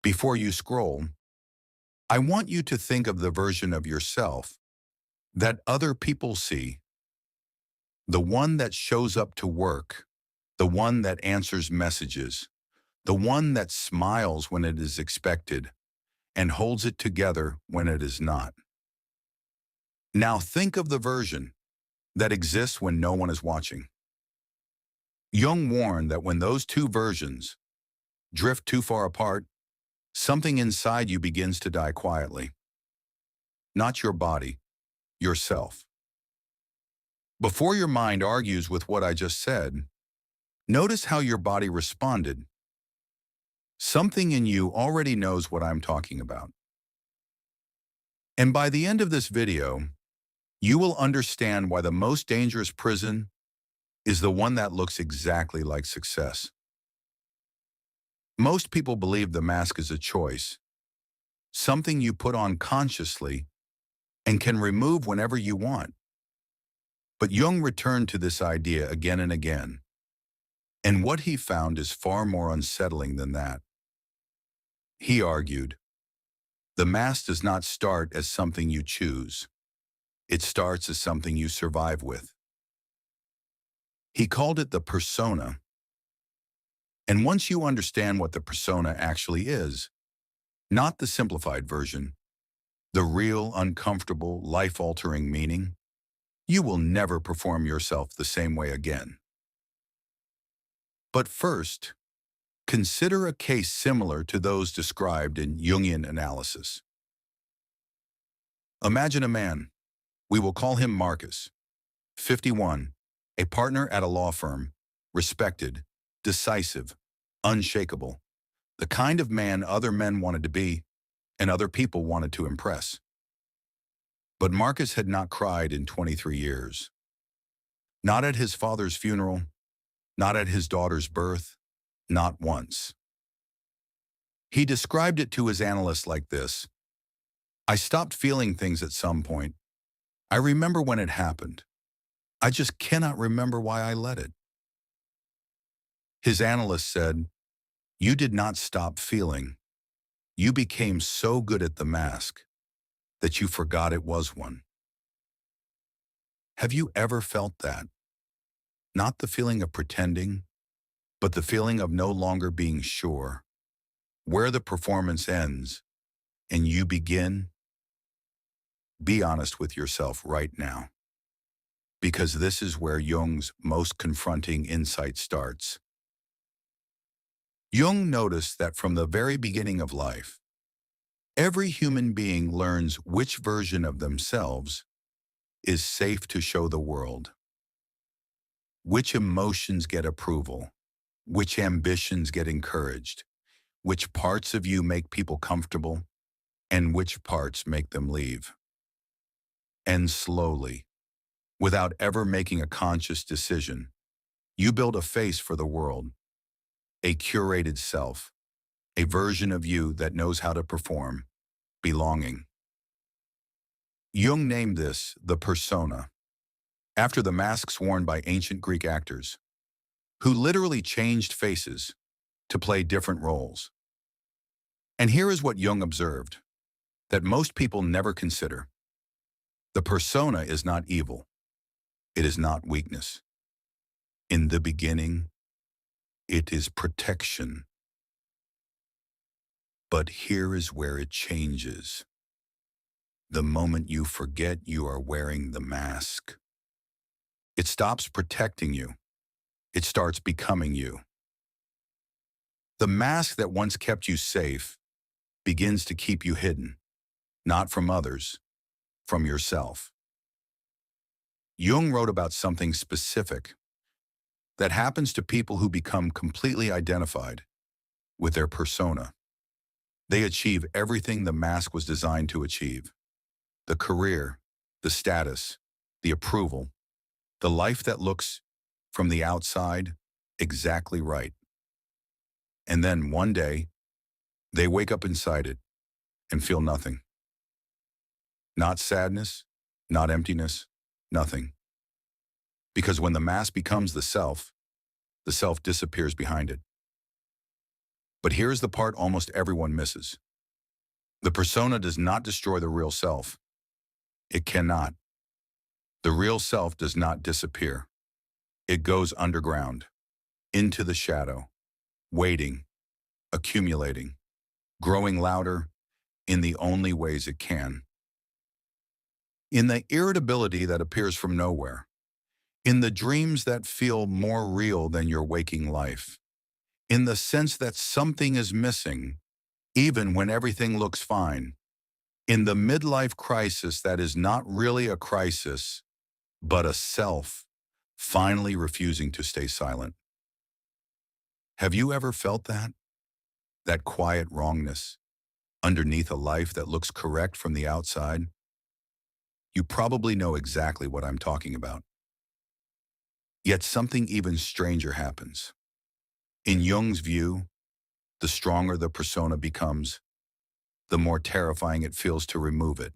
Before you scroll, I want you to think of the version of yourself that other people see, the one that shows up to work, the one that answers messages, the one that smiles when it is expected and holds it together when it is not. Now think of the version that exists when no one is watching. Jung warned that when those two versions drift too far apart, something inside you begins to die quietly. Not your body, yourself. Before your mind argues with what I just said, notice how your body responded. Something in you already knows what I'm talking about. And by the end of this video, you will understand why the most dangerous prison is the one that looks exactly like success. Most people believe the mask is a choice, something you put on consciously and can remove whenever you want. But Jung returned to this idea again and again, and what he found is far more unsettling than that. He argued, the mask does not start as something you choose. It starts as something you survive with. He called it the persona. And once you understand what the persona actually is, not the simplified version, the real, uncomfortable, life-altering meaning, you will never perform yourself the same way again. But first, consider a case similar to those described in Jungian analysis. Imagine a man, we will call him Marcus, 51, a partner at a law firm, respected, decisive, unshakable, the kind of man other men wanted to be and other people wanted to impress. But Marcus had not cried in 23 years. Not at his father's funeral, not at his daughter's birth, not once. He described it to his analyst like this: I stopped feeling things at some point. I remember when it happened. I just cannot remember why I let it. His analyst said, you did not stop feeling. You became so good at the mask that you forgot it was one. Have you ever felt that? Not the feeling of pretending, but the feeling of no longer being sure, where the performance ends and you begin? Be honest with yourself right now, because this is where Jung's most confronting insight starts. Jung noticed that from the very beginning of life, every human being learns which version of themselves is safe to show the world, which emotions get approval, which ambitions get encouraged, which parts of you make people comfortable, and which parts make them leave. And slowly, without ever making a conscious decision, you build a face for the world, a curated self, a version of you that knows how to perform, belonging. Jung named this the persona, after the masks worn by ancient Greek actors, who literally changed faces to play different roles. And here is what Jung observed, that most people never consider. The persona is not evil. It is not weakness. In the beginning, it is protection. But here is where it changes. The moment you forget you are wearing the mask, it stops protecting you. It starts becoming you. The mask that once kept you safe begins to keep you hidden, not from others, from yourself. Jung wrote about something specific that happens to people who become completely identified with their persona. They achieve everything the mask was designed to achieve: the career, the status, the approval, the life that looks, from the outside, exactly right. And then one day, they wake up inside it and feel nothing. Not sadness, not emptiness, nothing. Because when the mask becomes the self disappears behind it. But here's the part almost everyone misses. The persona does not destroy the real self. It cannot. The real self does not disappear. It goes underground, into the shadow, waiting, accumulating, growing louder in the only ways it can. In the irritability that appears from nowhere, in the dreams that feel more real than your waking life, in the sense that something is missing, even when everything looks fine, in the midlife crisis that is not really a crisis, but a self finally refusing to stay silent. Have you ever felt that? That quiet wrongness underneath a life that looks correct from the outside? You probably know exactly what I'm talking about. Yet something even stranger happens. In Jung's view, the stronger the persona becomes, the more terrifying it feels to remove it.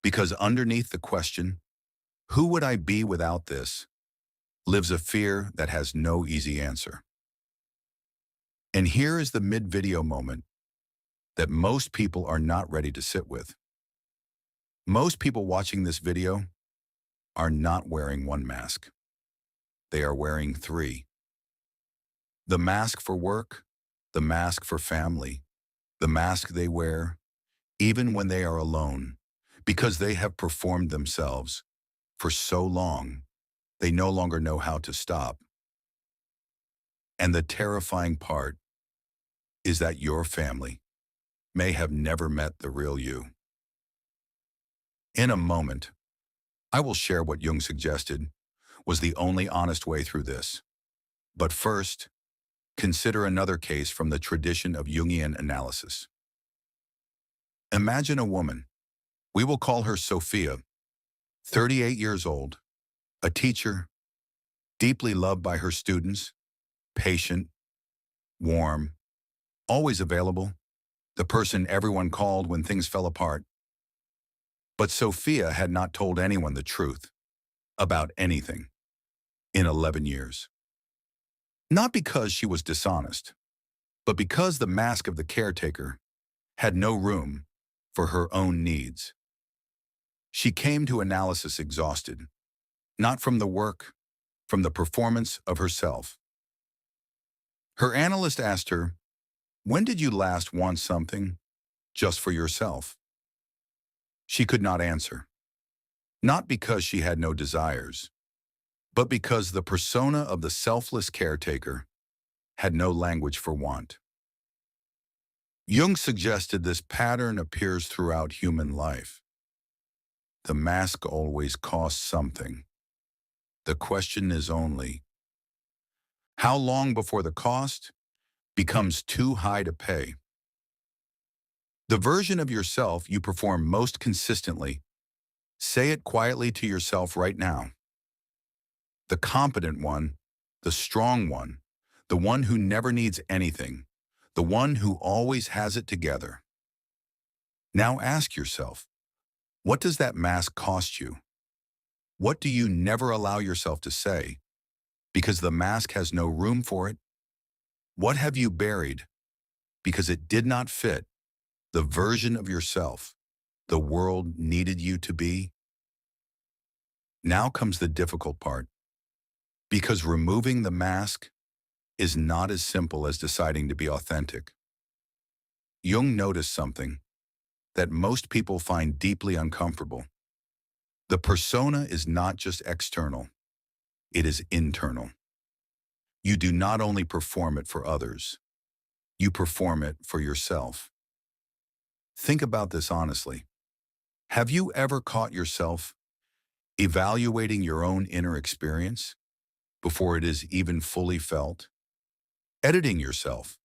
Because underneath the question, who would I be without this, lives a fear that has no easy answer. And here is the mid-video moment that most people are not ready to sit with. Most people watching this video are not wearing one mask. They are wearing three. The mask for work, the mask for family, the mask they wear even when they are alone, because they have performed themselves for so long, they no longer know how to stop. And the terrifying part is that your family may have never met the real you. In a moment, I will share what Jung suggested was the only honest way through this. But first, consider another case from the tradition of Jungian analysis. Imagine a woman. We will call her Sophia, 38 years old, a teacher, deeply loved by her students, patient, warm, always available, the person everyone called when things fell apart. But Sophia had not told anyone the truth about anything in 11 years. Not because she was dishonest, but because the mask of the caretaker had no room for her own needs. She came to analysis exhausted, not from the work, from the performance of herself. Her analyst asked her, "When did you last want something just for yourself?" She could not answer, not because she had no desires, but because the persona of the selfless caretaker had no language for want. Jung suggested this pattern appears throughout human life. The mask always costs something. The question is only, how long before the cost becomes too high to pay? The version of yourself you perform most consistently, say it quietly to yourself right now. The competent one, the strong one, the one who never needs anything, the one who always has it together. Now ask yourself, what does that mask cost you? What do you never allow yourself to say because the mask has no room for it? What have you buried because it did not fit the version of yourself the world needed you to be? Now comes the difficult part, because removing the mask is not as simple as deciding to be authentic. Jung noticed something that most people find deeply uncomfortable. The persona is not just external, it is internal. You do not only perform it for others, you perform it for yourself. Think about this honestly. Have you ever caught yourself evaluating your own inner experience before it is even fully felt? Editing yourself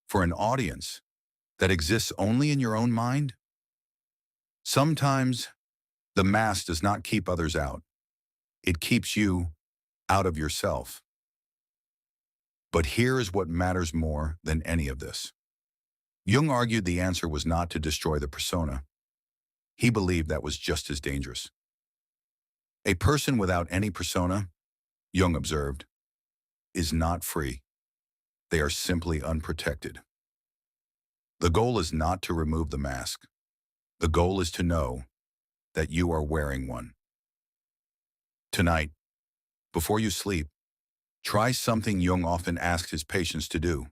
for an audience that exists only in your own mind? Sometimes the mask does not keep others out. It keeps you out of yourself. But here is what matters more than any of this. Jung argued the answer was not to destroy the persona. He believed that was just as dangerous. A person without any persona, Jung observed, is not free. They are simply unprotected. The goal is not to remove the mask. The goal is to know that you are wearing one. Tonight, before you sleep, try something Jung often asked his patients to do.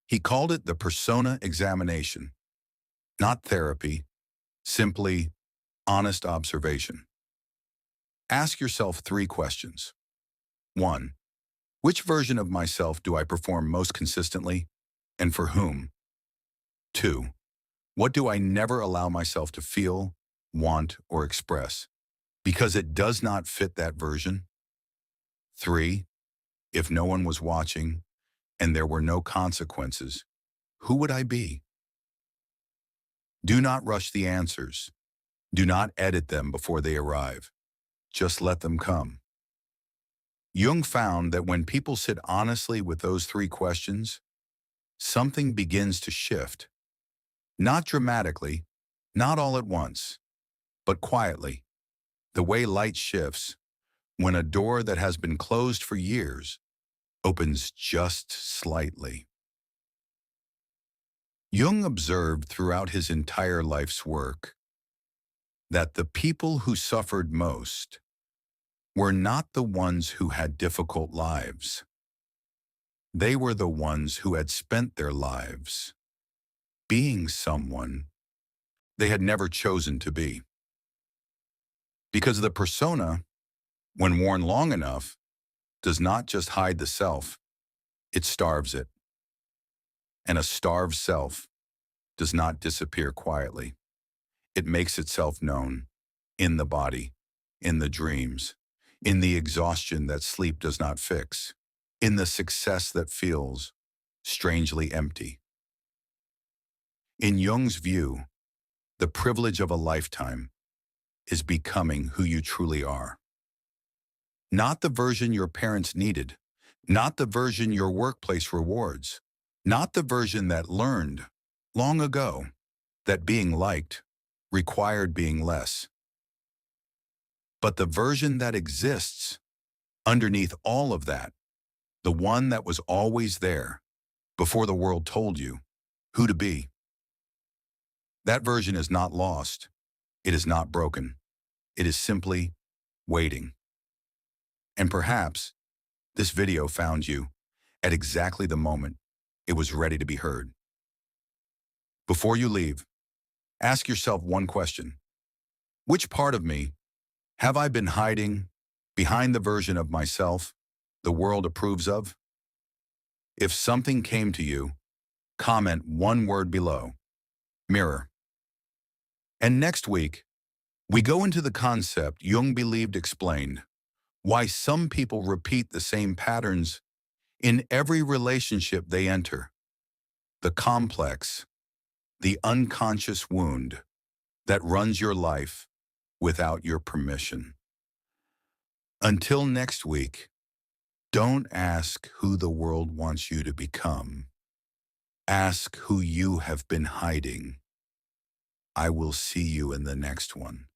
He called it the persona examination, not therapy, simply honest observation. Ask yourself 3 questions. 1. Which version of myself do I perform most consistently, and for whom? 2. What do I never allow myself to feel, want, or express, because it does not fit that version? 3. If no one was watching, and there were no consequences, who would I be? Do not rush the answers. Do not edit them before they arrive. Just let them come. Jung found that when people sit honestly with those 3 questions, something begins to shift. Not dramatically, not all at once, but quietly, the way light shifts when a door that has been closed for years opens just slightly. Jung observed throughout his entire life's work that the people who suffered most were not the ones who had difficult lives. They were the ones who had spent their lives being someone they had never chosen to be. Because the persona, when worn long enough, does not just hide the self, it starves it. And a starved self does not disappear quietly. It makes itself known in the body, in the dreams, in the exhaustion that sleep does not fix, in the success that feels strangely empty. In Jung's view, the privilege of a lifetime is becoming who you truly are. Not the version your parents needed, not the version your workplace rewards, not the version that learned long ago that being liked required being less, but the version that exists underneath all of that, the one that was always there before the world told you who to be. That version is not lost. It is not broken. It is simply waiting. And perhaps this video found you at exactly the moment it was ready to be heard. Before you leave, ask yourself one question. Which part of me have I been hiding behind the version of myself the world approves of? If something came to you, comment one word below. Mirror. And next week, we go into the concept Jung believed explained why some people repeat the same patterns in every relationship they enter. The complex, the unconscious wound that runs your life without your permission. Until next week, don't ask who the world wants you to become. Ask who you have been hiding. I will see you in the next one.